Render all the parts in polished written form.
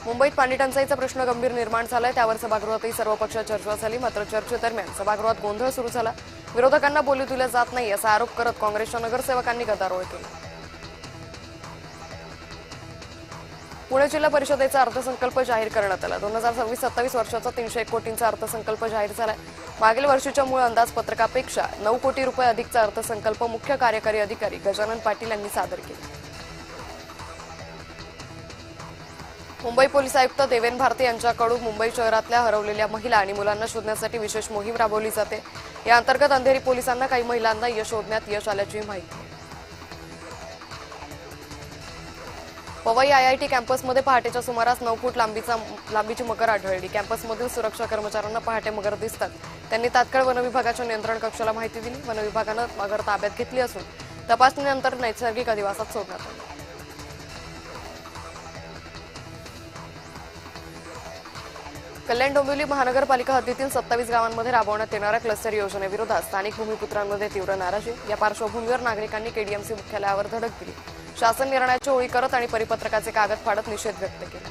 मुंबईत पाणी टंचाईचा प्रश्न गंभीर निर्माण झालाय, त्यावर सभागृहातही सर्वपक्षीय चर्चा झाली। मात्र चर्चेदरम्यान सभागृहात गोंधळ सुरू झाला। विरोधकांना बोलू दिलं जात नाही असा आरोप करत काँग्रेसच्या नगरसेवकांनी गदारोळ केला। पुणे जिल्हा परिषदेचा अर्थसंकल्प जाहीर करण्यात आला। 2026-27 वर्षाचा 301 कोटींचा अर्थसंकल्प जाहीर झालाय। मागील वर्षीच्या मूळ अंदाजपत्रकापेक्षा 9 कोटी रुपये अधिकचा अर्थसंकल्प मुख्य कार्यकारी अधिकारी गजानन पाटील यांनी सादर केला। मुंबई पोलीस आयुक्त देवेन भारती यांच्याकडून मुंबई शहरातल्या हरवलेल्या महिला आणि मुलांना शोधण्यासाठी विशेष मोहीम राबवली जाते। या अंतर्गत अंधेरी पोलिसांना काही महिलांना शोधण्यात यश आल्याची माहिती। पवई आयआयटी कॅम्पसमध्ये पहाटेच्या सुमारास 9 फूट लांबीची मगर आढळली। कॅम्पसमधील सुरक्षा कर्मचाऱ्यांना पहाटे मगर दिसतात त्यांनी तात्काळ वनविभागाच्या नियंत्रण कक्षाला माहिती दिली। वनविभागानं मगर ताब्यात घेतली असून तपासणीनंतर नैसर्गिक अधिवासात सोडण्यात आली। कल्याण डोंबिवली महानगरपालिका हद्दीतील 27 गावांमध्ये राबवण्यात येणाऱ्या क्लस्टर योजनेविरोधात स्थानिक भूमिपुत्रांमध्ये तीव्र नाराजी। या पार्श्वभूमीवर नागरिकांनी केडीएमसी मुख्यालयावर धडक दिली। शासन निर्णयाची होळी करत आणि परिपत्रकाचे कागद फाडत निषेध व्यक्त केला।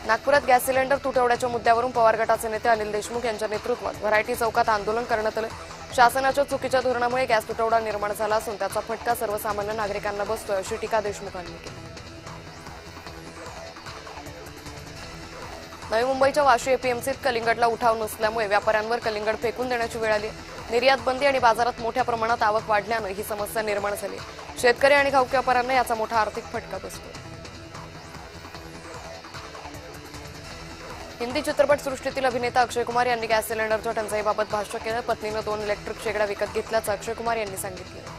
नागपुरात गॅस सिलेंडर तुटवड्याच्या मुद्द्यावरून पवार गटाचे नेते अनिल देशमुख यांच्या नेतृत्वात व्हरायटी चौकात आंदोलन करण्यात आले। शासनाच्या चुकीच्या धोरणामुळे गॅस तुटवडा निर्माण झाला असून त्याचा फटका सर्वसामान्य नागरिकांना बसतोय अशी टीका देशमुखांनी केली। नवी मुंबईच्या वाशी एपीएमसीत कलिंगडला उठाव नसल्यामुळे व्यापाऱ्यांवर कलिंगड फेकून देण्याची वेळ आली। निर्यात बंदी आणि बाजारात मोठ्या प्रमाणात आवक वाढल्यानं ही समस्या निर्माण झाली। शेतकरी आणि घाऊक व्यापाऱ्यांना याचा मोठा आर्थिक फटका बसतो। हिंदी चित्रपट सृष्टीतील अभिनेता अक्षय कुमार यांनी गॅस सिलेंडरच्या टंचाईबाबत भाष्य केलं। पत्नीनं 2 इलेक्ट्रिक शेगड्या विकत घेतल्याचं अक्षय कुमार यांनी सांगितलं।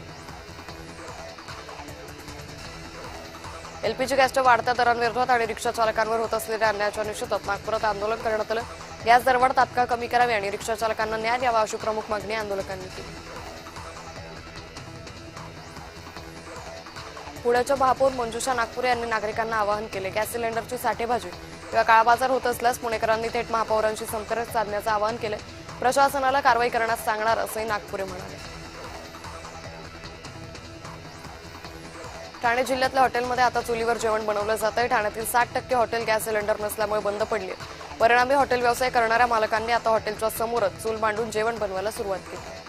एलपीजी गॅसच्या वाढत्या दरांविरोधात आणि रिक्षा चालकांवर होत असलेल्या अन्यायाच्या निषेधात नागपुरात आंदोलन करण्यात आलं। गॅस दरवाढ तात्काळ कमी करावी आणि रिक्षा चालकांना न्याय द्यावा अशी प्रमुख मागणी आंदोलकांनी केली। पुण्याच्या महापौर मंजुषा नागपुरे यांनी नागरिकांना आवाहन केले। गॅस सिलेंडरची साठेबाजी किंवा काळाबाजार होत असल्यास पुणेकरांनी थेट महापौरांशी संपर्क साधण्याचं आवाहन केलं। प्रशासनाला कारवाई करण्यास सांगणार असंही नागपुरे म्हणाले। ठाणे जिल्ह्यातल्या हॉटेलमध्ये आता चुलीवर जेवण बनवलं जातंय। ठाण्यातील 60% हॉटेल गॅस सिलेंडर नसल्यामुळे बंद पडली। परिणामी हॉटेल व्यवसाय करणाऱ्या मालकांनी आता हॉटेलच्या समोरच चूल मांडून जेवण बनवायला सुरुवात केली।